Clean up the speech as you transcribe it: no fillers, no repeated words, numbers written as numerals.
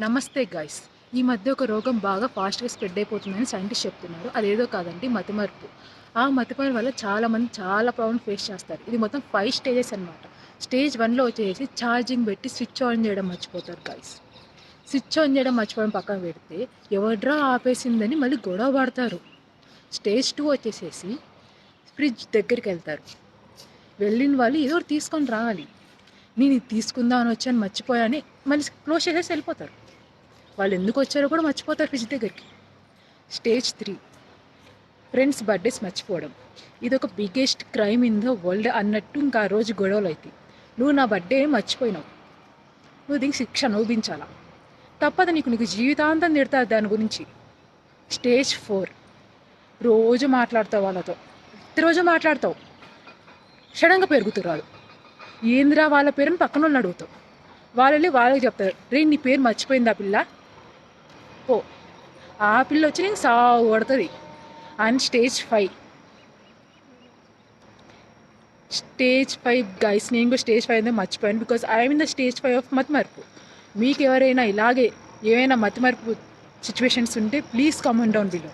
నమస్తే గైస్. ఈ మధ్య ఒక రోగం బాగా ఫాస్ట్గా స్ప్రెడ్ అయిపోతుందని సైంటిస్ట్ చెప్తున్నారు. అదేదో కాదండి, మతిమరుపు. ఆ మతిమరుపు వల్ల చాలామంది చాలా ప్రాబ్లమ్ ఫేస్ చేస్తారు. ఇది మొత్తం 5 స్టేజెస్ అనమాట. స్టేజ్ 1లో వచ్చేసి ఛార్జింగ్ పెట్టి స్విచ్ ఆన్ చేయడం మర్చిపోతారు గైస్. స్విచ్ ఆన్ చేయడం మర్చిపోవడం పక్కన పెడితే ఎవడ్రా ఆపేసిందని మళ్ళీ గొడవ పడతారు. స్టేజ్ 2 వచ్చేసేసి ఫ్రిడ్జ్ దగ్గరికి వెళ్తారు. వెళ్ళిన వాళ్ళు ఏదో ఒకటి తీసుకొని రావాలి. నేను ఇది తీసుకుందాం అని వచ్చాను మర్చిపోయాని మళ్ళీ క్లోజ్ చేసేసి వెళ్ళిపోతారు. వాళ్ళు ఎందుకు వచ్చారో కూడా మర్చిపోతారు ఫ్రిడ్జ్ దగ్గరికి. స్టేజ్ 3 ఫ్రెండ్స్ బర్త్డేస్ మర్చిపోవడం. ఇది ఒక biggest crime in the world అన్నట్టు ఇంకా ఆ రోజు గొడవలు అవుతాయి. నువ్వు నా బర్త్డే మర్చిపోయినావు, నువ్వు దీనికి శిక్ష అనుభవించాలా, తప్పదు, నీకు జీవితాంతం తిడతారు దాని గురించి. స్టేజ్ 4 రోజు మాట్లాడతావు వాళ్ళతో, ప్రతిరోజు మాట్లాడతావు, సడన్గా పెరుగుతున్నారు. ఏందిరా వాళ్ళ పేరుని పక్కన వాళ్ళని అడుగుతావు. వాళ్ళు వెళ్ళి వాళ్ళకి చెప్తారు, రే నీ పేరు మర్చిపోయింది ఆ పిల్ల, పో. ఆ పిల్ల వచ్చి నేను సాగు కొడుతుంది. అండ్ స్టేజ్ 5 గైస్, నేను కూడా స్టేజ్ 5 అనేది మర్చిపోయాను. Because I'm in the stage 5 of మతిమరుపు. మీకు ఎవరైనా ఇలాగే ఏమైనా మతిమరుపు సిచ్యువేషన్స్ ఉంటే ప్లీజ్ కామెంట్ డౌన్ బిలో.